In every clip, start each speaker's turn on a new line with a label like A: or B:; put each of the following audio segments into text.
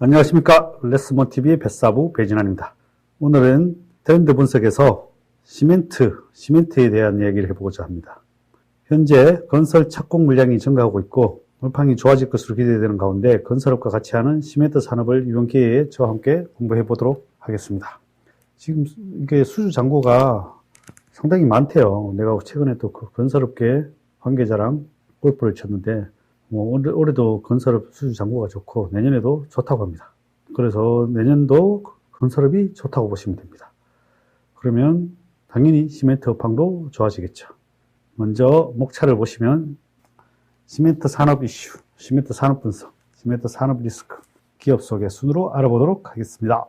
A: 안녕하십니까. 레스몬TV의 뱃사부 배진환입니다. 오늘은 트렌드 분석에서 시멘트에 대한 이야기를 해보고자 합니다. 현재 건설 착공 물량이 증가하고 있고 물량이 좋아질 것으로 기대되는 가운데 건설업과 같이 하는 시멘트 산업을 이번 기회에 저와 함께 공부해 보도록 하겠습니다. 지금 이게 수주 잔고가 상당히 많대요. 내가 최근에 또 그 건설업계 관계자랑 골프를 쳤는데 올해도 건설업 수주 잔고가 좋고 내년에도 좋다고 합니다. 그래서 내년도 건설업이 좋다고 보시면 됩니다. 그러면 당연히 시멘트 업황도 좋아지겠죠. 먼저 목차를 보시면 시멘트 산업 이슈, 시멘트 산업 분석, 시멘트 산업 리스크, 기업 소개 순으로 알아보도록 하겠습니다.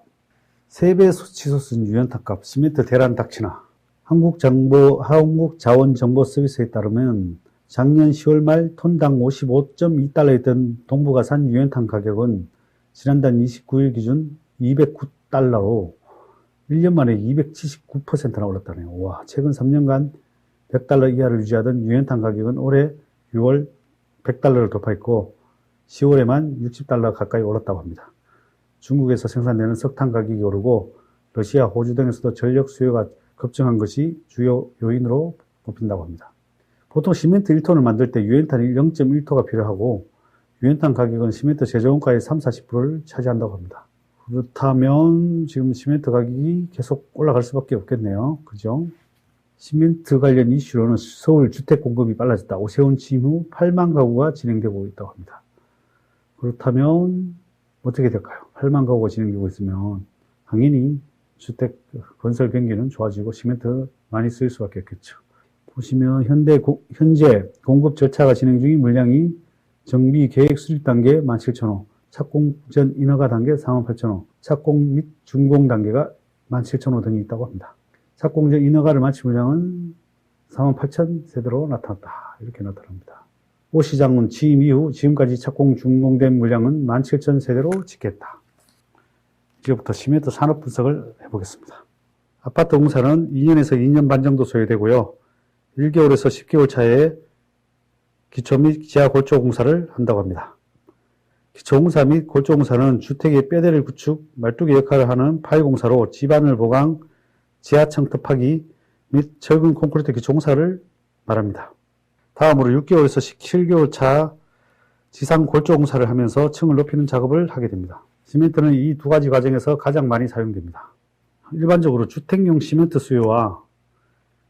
A: 세배 치솟은 유연탄값, 시멘트 대란 닥치나. 한국자원정보서비스에 따르면 작년 10월 말 톤당 55.2달러였던 동부가산 유연탄 가격은 지난달 29일 기준 209달러로 1년 만에 279%나 올랐다네요. 와, 최근 3년간 100달러 이하를 유지하던 유연탄 가격은 올해 6월 100달러를 돌파했고 10월에만 60달러 가까이 올랐다고 합니다. 중국에서 생산되는 석탄 가격이 오르고 러시아, 호주 등에서도 전력 수요가 급증한 것이 주요 요인으로 뽑힌다고 합니다. 보통 시멘트 1톤을 만들 때 유연탄이 0.1톤가 필요하고 유연탄 가격은 시멘트 제조원가의 30~40%를 차지한다고 합니다. 그렇다면 지금 시멘트 가격이 계속 올라갈 수밖에 없겠네요. 그죠? 시멘트 관련 이슈로는 서울 주택 공급이 빨라졌다. 오세훈 취임 후 8만 가구가 진행되고 있다고 합니다. 그렇다면 어떻게 될까요? 8만 가구가 진행되고 있으면 당연히 주택 건설 경기는 좋아지고 시멘트 많이 쓰일 수밖에 없겠죠. 보시면 현재 공급 절차가 진행 중인 물량이 정비 계획 수립 단계 17,000호, 착공 전 인허가 단계 48,000호, 착공 및 준공 단계가 17,000호 등이 있다고 합니다. 착공 전 인허가를 마친 물량은 48,000세대로 나타났다. 이렇게 나타납니다. 오 시장은 취임 이후 지금까지 착공 준공된 물량은 17,000세대로 집계했다. 이제부터 시멘트 산업 분석을 해보겠습니다. 아파트 공사는 2년에서 2년 반 정도 소요되고요. 1개월에서 10개월 차에 기초 및 지하 골조 공사를 한다고 합니다. 기초 공사 및 골조 공사는 주택의 뼈대를 구축, 말뚝의 역할을 하는 파이 공사로 지반을 보강, 지하층 덮하기 및 철근 콘크리트 기초 공사를 말합니다. 다음으로 6개월에서 17개월 차 지상 골조 공사를 하면서 층을 높이는 작업을 하게 됩니다. 시멘트는 이 두 가지 과정에서 가장 많이 사용됩니다. 일반적으로 주택용 시멘트 수요와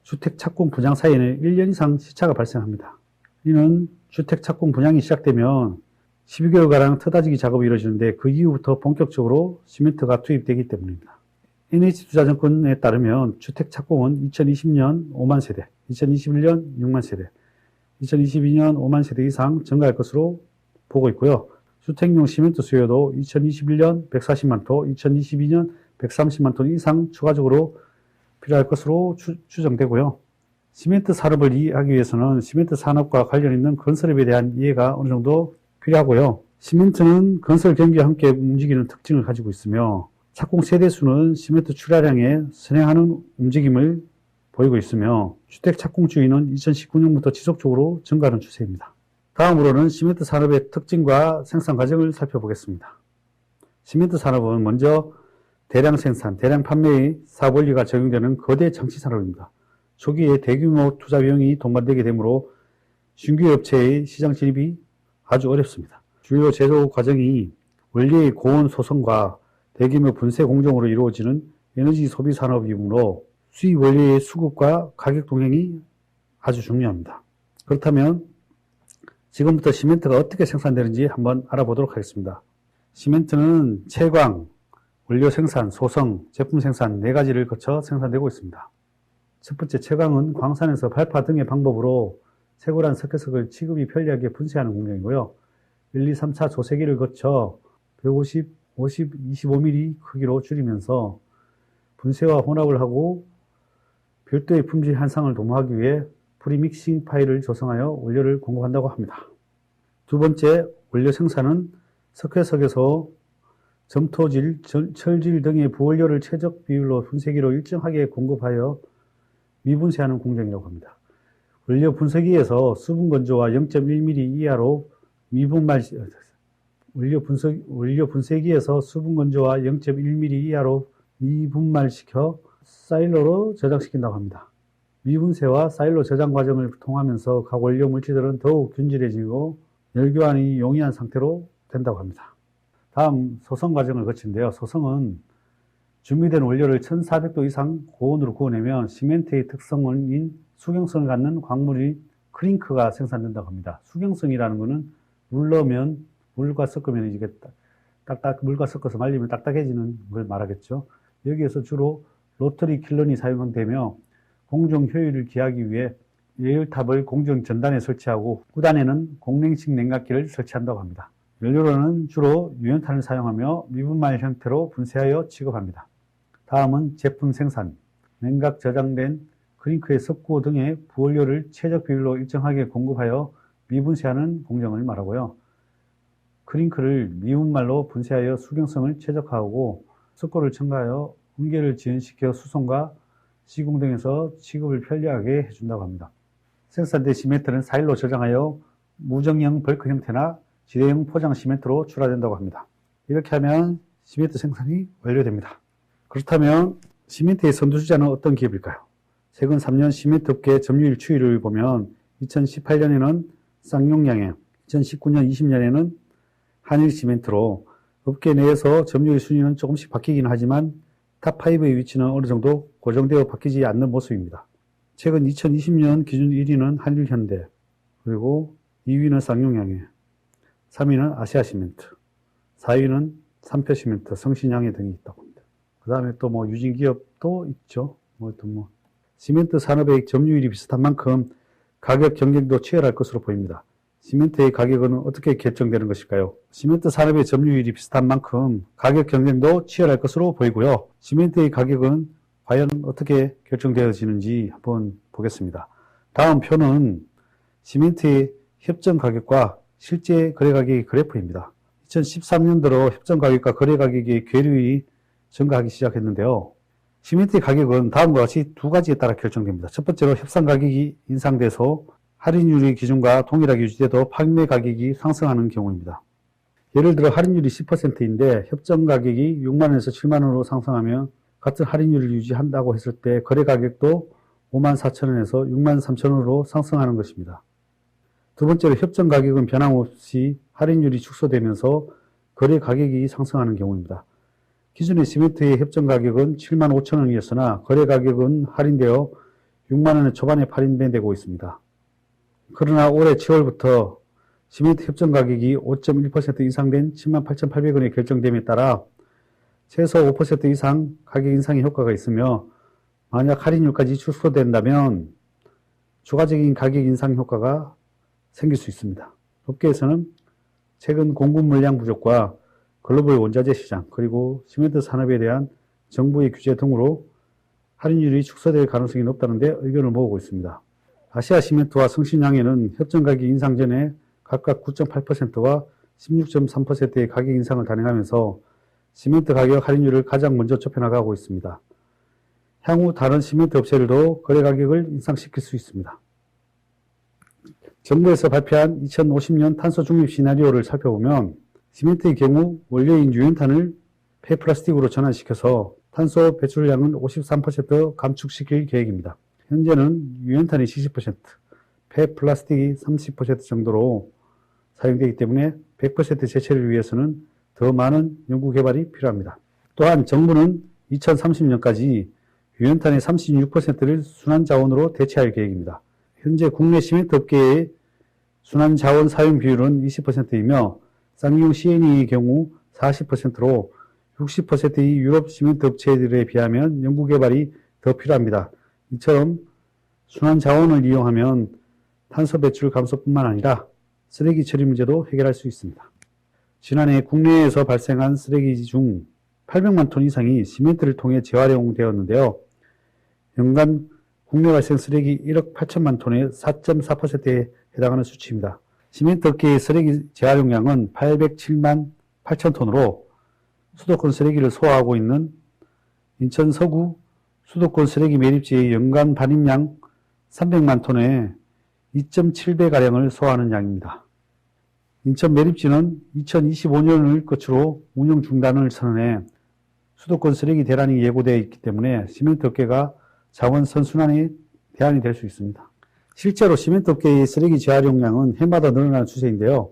A: 주택 착공 분양 사이에는 1년 이상 시차가 발생합니다. 이는 주택 착공 분양이 시작되면 12개월가량 터다지기 작업이 이루어지는데 그 이후부터 본격적으로 시멘트가 투입되기 때문입니다. NH투자증권에 따르면 주택 착공은 2020년 5만 세대, 2021년 6만 세대, 2022년 5만 세대 이상 증가할 것으로 보고 있고요. 주택용 시멘트 수요도 2021년 140만 톤, 2022년 130만 톤 이상 추가적으로 필요할 것으로 추정되고요. 시멘트 산업을 이해하기 위해서는 시멘트 산업과 관련 있는 건설업에 대한 이해가 어느 정도 필요하고요. 시멘트는 건설 경기와 함께 움직이는 특징을 가지고 있으며 착공 세대수는 시멘트 출하량에 선행하는 움직임을 보이고 있으며 주택 착공 주의는 2019년부터 지속적으로 증가하는 추세입니다. 다음으로는 시멘트 산업의 특징과 생산 과정을 살펴보겠습니다. 시멘트 산업은 먼저 대량 생산, 대량 판매의 사업 원리가 적용되는 거대 장치 산업입니다. 초기에 대규모 투자 비용이 동반되게 되므로 신규 업체의 시장 진입이 아주 어렵습니다. 주요 제조 과정이 원료의 고온 소성과 대규모 분쇄 공정으로 이루어지는 에너지 소비 산업이므로 수입 원료의 수급과 가격 동행이 아주 중요합니다. 그렇다면 지금부터 시멘트가 어떻게 생산되는지 한번 알아보도록 하겠습니다. 시멘트는 채광, 원료 생산, 소성, 제품 생산 4가지를 거쳐 생산되고 있습니다. 첫 번째 채광은 광산에서 발파 등의 방법으로 쇠고란 석회석을 취급이 편리하게 분쇄하는 공정이고요. 1, 2, 3차 조세기를 거쳐 150, 50, 25mm 크기로 줄이면서 분쇄와 혼합을 하고 별도의 품질 향상을 도모하기 위해 프리믹싱 파일을 조성하여 원료를 공급한다고 합니다. 두 번째, 원료 생산은 석회석에서 점토질, 철질 등의 부원료를 최적 비율로 분쇄기로 일정하게 공급하여 미분쇄하는 공정이라고 합니다. 원료 분쇄기에서 수분 건조와 0.1mm 이하로 원료 분쇄기에서 수분 건조와 0.1mm 이하로 미분말시켜 사일로로 저장시킨다고 합니다. 미분쇄와 사일로 저장 과정을 통하면서 각 원료 물질들은 더욱 균질해지고 열교환이 용이한 상태로 된다고 합니다. 다음 소성 과정을 거치는데요. 소성은 준비된 원료를 1400도 이상 고온으로 구워내면 시멘트의 특성인 수경성을 갖는 광물인 크링크가 생산된다고 합니다. 수경성이라는 것은 물과 섞으면 이게 물과 섞어서 말리면 딱딱해지는 걸 말하겠죠. 여기에서 주로 로터리 킬런이 사용되며 공정 효율을 기하기 위해 예열탑을 공정 전단에 설치하고 후단에는 공냉식 냉각기를 설치한다고 합니다. 연료로는 주로 유연탄을 사용하며 미분말 형태로 분쇄하여 취급합니다. 다음은 제품 생산, 냉각 저장된 크링크의 석고 등의 부원료를 최적 비율로 일정하게 공급하여 미분쇄하는 공정을 말하고요. 크링크를 미분말로 분쇄하여 수경성을 최적화하고 석고를 첨가하여 응계를 지연시켜 수송과 시공 등에서 취급을 편리하게 해준다고 합니다. 생산된 시멘트는 사일로 저장하여 무정형 벌크 형태나 지대형 포장 시멘트로 출하된다고 합니다. 이렇게 하면 시멘트 생산이 완료됩니다. 그렇다면 시멘트의 선두주자는 어떤 기업일까요? 최근 3년 시멘트 업계 점유율 추이를 보면 2018년에는 쌍용양행, 2019년 20년에는 한일시멘트로 업계 내에서 점유율 순위는 조금씩 바뀌긴 하지만 탑5의 위치는 어느 정도 고정되어 바뀌지 않는 모습입니다. 최근 2020년 기준 1위는 한일현대, 그리고 2위는 쌍용양행, 3위는 아시아시멘트, 4위는 삼표시멘트, 성신양해 등이 있다고 합니다. 그 다음에 또 유진기업도 있죠. 시멘트 산업의 점유율이 비슷한 만큼 가격 경쟁도 치열할 것으로 보입니다. 시멘트의 가격은 어떻게 결정되는 것일까요? 시멘트 산업의 점유율이 비슷한 만큼 가격 경쟁도 치열할 것으로 보이고요. 시멘트의 가격은 과연 어떻게 결정되어지는지 한번 보겠습니다. 다음 표는 시멘트의 협정 가격과 실제 거래 가격의 그래프입니다. 2013년도로 협정 가격과 거래 가격의 괴류이 증가하기 시작했는데요. 시멘트의 가격은 다음과 같이 두 가지에 따라 결정됩니다. 첫 번째로 협상 가격이 인상돼서 할인율의 기준과 동일하게 유지돼도 판매 가격이 상승하는 경우입니다. 예를 들어 할인율이 10%인데 협정 가격이 6만원에서 7만원으로 상승하면 같은 할인율을 유지한다고 했을 때 거래 가격도 54,000원에서 63,000원으로 상승하는 것입니다. 두 번째로 협정 가격은 변함없이 할인율이 축소되면서 거래 가격이 상승하는 경우입니다. 기존의 시멘트의 협정 가격은 75,000원이었으나 거래 가격은 할인되어 6만원의 초반에 할인되고 있습니다. 그러나 올해 7월부터 시멘트 협정 가격이 5.1% 인상된 78,800원에 결정됨에 따라 최소 5% 이상 가격 인상의 효과가 있으며 만약 할인율까지 축소된다면 추가적인 가격 인상 효과가 생길 수 있습니다. 업계에서는 최근 공급 물량 부족과 글로벌 원자재 시장 그리고 시멘트 산업에 대한 정부의 규제 등으로 할인율이 축소될 가능성이 높다는데 의견을 모으고 있습니다. 아시아시멘트와 성신양해는 협정 가격 인상 전에 각각 9.8%와 16.3%의 가격 인상을 단행하면서 시멘트 가격 할인율을 가장 먼저 좁혀나가고 있습니다. 향후 다른 시멘트 업체들도 거래 가격을 인상시킬 수 있습니다. 정부에서 발표한 2050년 탄소 중립 시나리오를 살펴보면 시멘트의 경우 원료인 유연탄을 폐플라스틱으로 전환시켜서 탄소 배출량은 53% 감축시킬 계획입니다. 현재는 유연탄이 70%, 폐플라스틱이 30% 정도로 사용되기 때문에 100% 재채를 위해서는 더 많은 연구 개발이 필요합니다. 또한 정부는 2030년까지 유연탄의 36%를 순환자원으로 대체할 계획입니다. 현재 국내 시멘트 업계의 순환자원 사용 비율은 20%이며 쌍용 CNE의 경우 40%로 60%의 유럽 시멘트 업체들에 비하면 연구 개발이 더 필요합니다. 이처럼 순환자원을 이용하면 탄소 배출 감소뿐만 아니라 쓰레기 처리 문제도 해결할 수 있습니다. 지난해 국내에서 발생한 쓰레기 중 800만 톤 이상이 시멘트를 통해 재활용되었는데요. 연간 국내 발생 쓰레기 1억 8천만 톤의 4.4%에 해당하는 수치입니다. 시멘트 업계의 쓰레기 재활용량은 807만 8천 톤으로 수도권 쓰레기를 소화하고 있는 인천 서구 수도권 쓰레기 매립지의 연간 반입량 300만 톤의 2.7배가량을 소화하는 양입니다. 인천 매립지는 2025년을 끝으로 운영 중단을 선언해 수도권 쓰레기 대란이 예고되어 있기 때문에 시멘트 업계가 자원 선순환의 대안이 될 수 있습니다. 실제로 시멘트 업계의 쓰레기 재활용량은 해마다 늘어나는 추세인데요.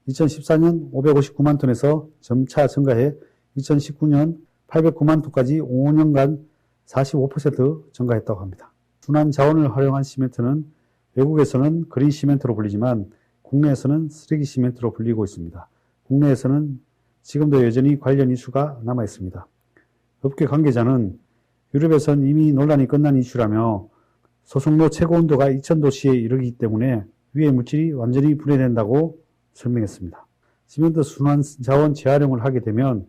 A: 2014년 559만 톤에서 점차 증가해 2019년 809만 톤까지 5년간 45% 증가했다고 합니다. 순환 자원을 활용한 시멘트는 외국에서는 그린 시멘트로 불리지만 국내에서는 쓰레기 시멘트로 불리고 있습니다. 국내에서는 지금도 여전히 관련 이슈가 남아 있습니다. 업계 관계자는 유럽에선 이미 논란이 끝난 이슈라며 소속로 최고 온도가 2000도씨에 이르기 때문에 위의 물질이 완전히 분해된다고 설명했습니다. 시멘트 순환 자원 재활용을 하게 되면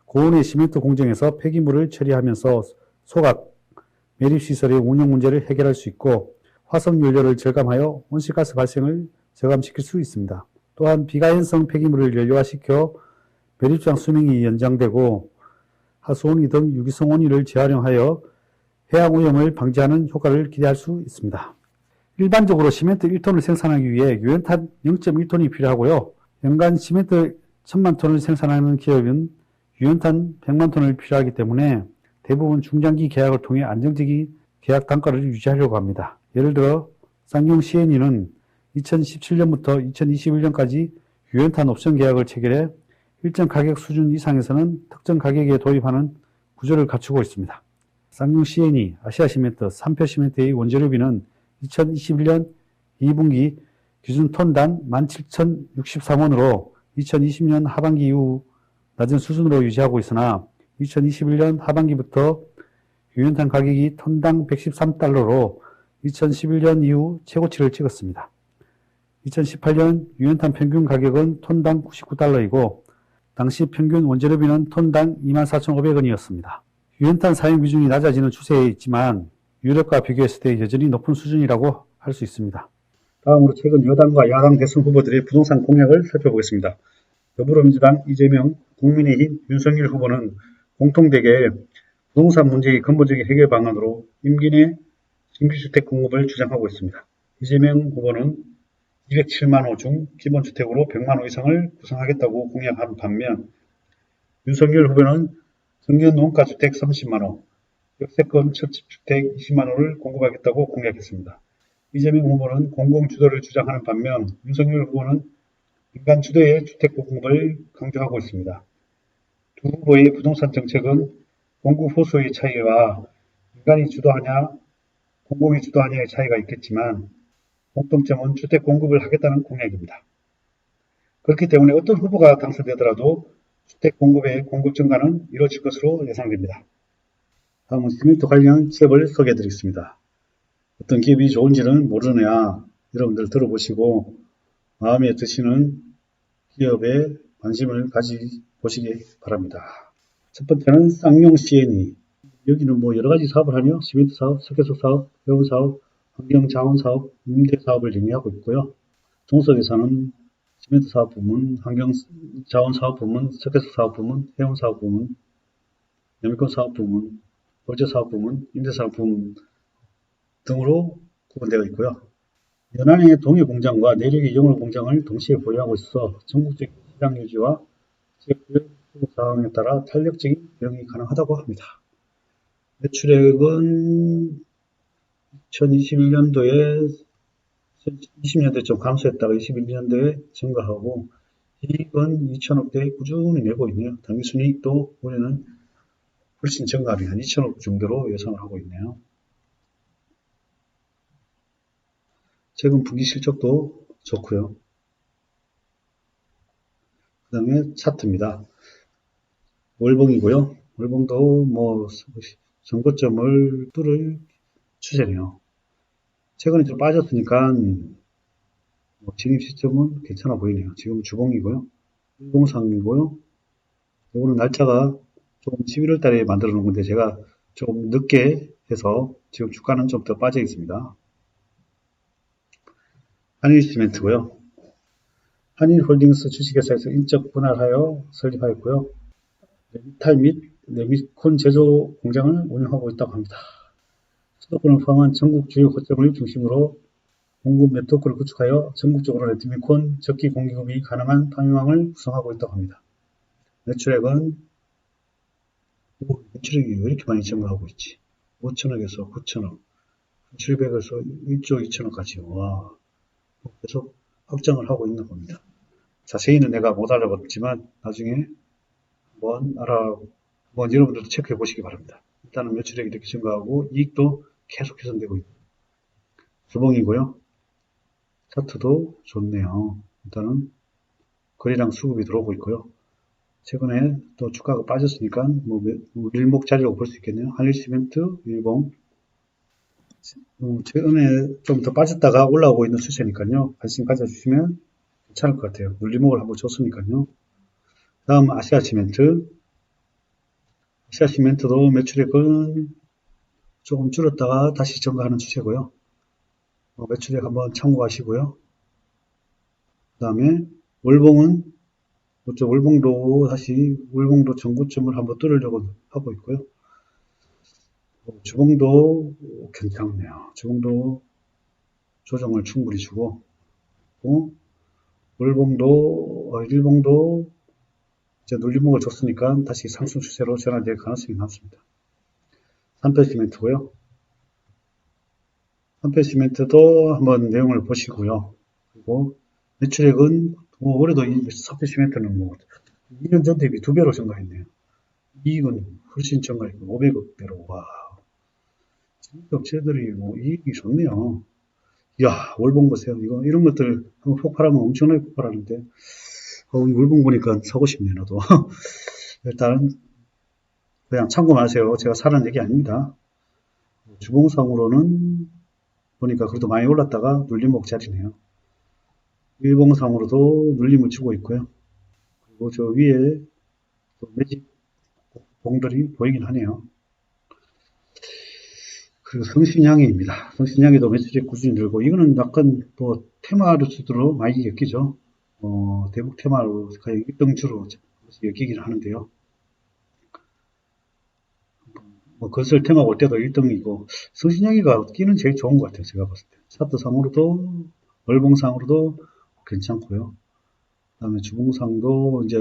A: 고온의 시멘트 공정에서 폐기물을 처리하면서 소각, 매립시설의 운영 문제를 해결할 수 있고 화석연료를 절감하여 온실가스 발생을 저감시킬 수 있습니다. 또한 비가연성 폐기물을 연료화시켜 매립장 수명이 연장되고 하수온이 등 유기성 원유를 재활용하여 해양 오염을 방지하는 효과를 기대할 수 있습니다. 일반적으로 시멘트 1톤을 생산하기 위해 유연탄 0.1톤이 필요하고요. 연간 시멘트 1000만 톤을 생산하는 기업은 유연탄 100만 톤을 필요하기 때문에 대부분 중장기 계약을 통해 안정적인 계약 단가를 유지하려고 합니다. 예를 들어 쌍용 CNE는 2017년부터 2021년까지 유연탄 옵션 계약을 체결해 일정 가격 수준 이상에서는 특정 가격에 도입하는 구조를 갖추고 있습니다. 쌍용 CNE, 아시아시멘트, 삼표시멘트의 원재료비는 2021년 2분기 기준 톤당 17,063원으로 2020년 하반기 이후 낮은 수준으로 유지하고 있으나 2021년 하반기부터 유연탄 가격이 톤당 113달러로 2011년 이후 최고치를 찍었습니다. 2018년 유연탄 평균 가격은 톤당 99달러이고 당시 평균 원재료비는 톤당 24,500원이었습니다. 유연탄 사용 비중이 낮아지는 추세에 있지만 유럽과 비교했을 때 여전히 높은 수준이라고 할 수 있습니다. 다음으로 최근 여당과 야당 대선 후보들의 부동산 공약을 살펴보겠습니다. 더불어민주당 이재명, 국민의힘 윤석열 후보는 공통되게 부동산 문제의 근본적인 해결 방안으로 임기 내 신규주택 공급을 주장하고 있습니다. 이재명 후보는 207만 호 중 기본주택으로 100만 호 이상을 구성하겠다고 공약한 반면 윤석열 후보는 정년 농가주택 30만 호, 역세권 첫집주택 20만 호를 공급하겠다고 공약했습니다. 이재명 후보는 공공주도를 주장하는 반면 윤석열 후보는 민간 주도의 주택 공급을 강조하고 있습니다. 두 후보의 부동산 정책은 공급 호소의 차이와 민간이 주도하냐, 공공이 주도하냐의 차이가 있겠지만 공통점은 주택 공급을 하겠다는 공약입니다. 그렇기 때문에 어떤 후보가 당선되더라도 주택 공급의 공급 증가는 이루어질 것으로 예상됩니다. 다음은 시멘트 관련 기업을 소개해 드리겠습니다. 어떤 기업이 좋은지는 모르느냐 여러분들 들어보시고 마음에 드시는 기업에 관심을 가져보시기 바랍니다. 첫 번째는 쌍용 CNE. 여기는 뭐 여러 가지 사업을 하며 시멘트 사업, 석회소 사업, 회원 사업, 환경자원 사업, 임대 사업을 영위하고 있고요. 종속에서는 시멘트 사업 부문, 환경자원 사업 부문, 석회소 사업 부문, 회원 사업 부문, 영미권 사업 부문, 월제 사업 부문, 임대 사업 부문 등으로 구분되어 있고요. 연안의 동해 공장과 내륙의 영월 공장을 동시에 보유하고 있어 전국적 시장 유지와 지역별 사항에 따라 탄력적인 대응이 가능하다고 합니다. 매출액은 2021년도에 20년도에 좀 감소했다가 21년도에 증가하고 이익은 2천억대 꾸준히 내고 있네요. 당기순이익도 올해는 훨씬 증가하며 한 2천억 정도로 예상을 하고 있네요. 최근 분기 실적도 좋고요. 그 다음에 차트입니다. 월봉이고요. 월봉도 뭐 전고점을 뚫을 추세네요. 최근에 좀 빠졌으니까 진입 시점은 괜찮아 보이네요. 지금 주봉이고요. 일봉상이고요. 이거는 날짜가 좀 11월 달에 만들어 놓은 건데 제가 좀 늦게 해서 지금 주가는 좀 더 빠져 있습니다. 한일시멘트고요. 한일홀딩스 주식회사에서 인적 분할하여 설립하였고요. 레미탈 및 레미콘 제조 공장을 운영하고 있다고 합니다. 수도권을 포함한 전국 주요 거점을 중심으로 공급 네트워크를 구축하여 전국적으로 레드미콘 적기 공급이 가능한 상황을 구성하고 있다고 합니다. 매출액은 매출액이 왜 이렇게 많이 증가하고 있지? 5천억에서 9천억, 700에서 1조 2천억까지. 와, 계속 확장을 하고 있는 겁니다. 자세히는 내가 못 알아봤지만 나중에 한번 여러분들도 체크해 보시기 바랍니다. 일단은 매출액이 이렇게 증가하고 이익도 계속 개선되고 있고 주봉이고요. 차트도 좋네요. 일단은 거래량 수급이 들어오고 있고요. 최근에 또 주가가 빠졌으니까 일목 자리라고 볼 수 있겠네요. 한일시멘트, 일봉. 최근에 좀 더 빠졌다가 올라오고 있는 추세니까요. 관심 가져주시면 괜찮을 것 같아요. 물리목을 한번 줬으니까요. 다음 아시아시멘트. 아시아시멘트도 매출액은 조금 줄었다가 다시 증가하는 추세고요. 매출액 한번 참고하시고요. 그 다음에 월봉은 월봉도 전고점을 한번 뚫으려고 하고 있고요. 주봉도 괜찮네요. 주봉도 조정을 충분히 주고, 일봉도 이제 눌림목을 줬으니까 다시 상승 추세로 전환될 가능성이 많습니다. 삼표시멘트고요. 삼표시멘트도 한번 내용을 보시고요. 그리고 매출액은 올해도 이 삼표시멘트는 2년 전 대비 2배로 증가했네요. 이익은 훨씬 증가했고 500억대로. 와, 진짜 업체들이 이익이 좋네요. 이야, 월봉 보세요. 이런 것들 한번 폭발하면 엄청나게 폭발하는데, 이 월봉 보니까 사고 싶네, 나도. 일단 그냥 참고만 하세요. 제가 사는 얘기 아닙니다. 주봉상으로는 보니까 그래도 많이 올랐다가 눌림목 자리네요. 일봉상으로도 눌림을 주고 있고요. 그리고 저 위에 또 매집 봉들이 보이긴 하네요. 그리고 성신양의입니다. 성신양의도 매출액 꾸준히 늘고, 이거는 약간 테마주로 많이 엮이죠. 대북 테마로 거의 1등주로 엮이긴 하는데요. 건설 테마 올 때도 1등이고, 성신양의가 끼는 제일 좋은 것 같아요. 제가 봤을 때. 차트상으로도, 월봉상으로도 괜찮고요. 그 다음에 주봉상도 이제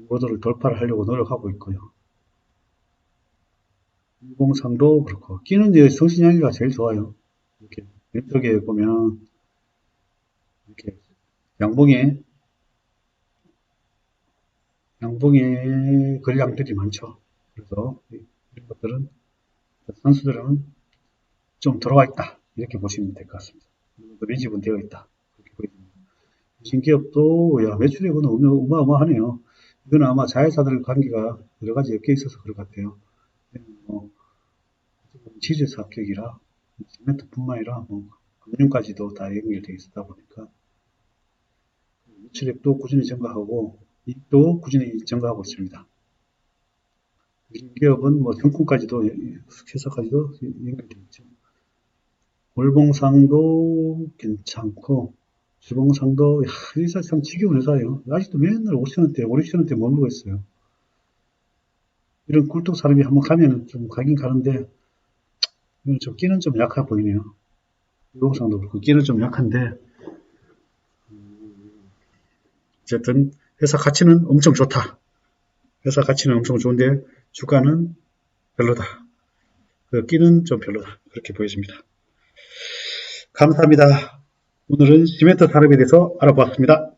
A: 모델을 돌파를 하려고 노력하고 있고요. 일봉상도 그렇고, 끼는 이제 성신양의가 제일 좋아요. 이렇게 왼쪽에 보면 이렇게 양봉에 거래량들이 많죠. 그래서 이런 것들은 선수들은 좀 들어와 있다, 이렇게 보시면 될 것 같습니다. 매집은 되어 있다, 그렇게 보입니다. 신기업도 매출액은 어마어마하네요. 이건 아마 자회사들 관계가 여러 가지 엮여 있어서 그럴 것 같아요. 지주사 합격이라 시멘트뿐만 아니라 금융까지도 다 연결되어 있다 보니까 매출액도 꾸준히 증가하고 이익도 꾸준히 증가하고 있습니다. 기업은 정권까지도, 회사까지도 연결되어 있죠. 월봉상도 괜찮고, 주봉상도, 회사 참 지겨운 회사예요. 아직도 맨날 5천원대, 5, 6천원대 머물고 있어요. 이런 꿀뚝 사람이 한번 가면 좀 가긴 가는데, 이건 좀 끼는 좀 약해 보이네요. 월봉상도 그렇고, 끼는 좀 약한데, 어쨌든, 회사 가치는 엄청 좋다. 회사 가치는 엄청 좋은데, 주가는 별로다. 끼는 좀 별로다. 그렇게 보여집니다. 감사합니다. 오늘은 시멘트 산업에 대해서 알아보았습니다.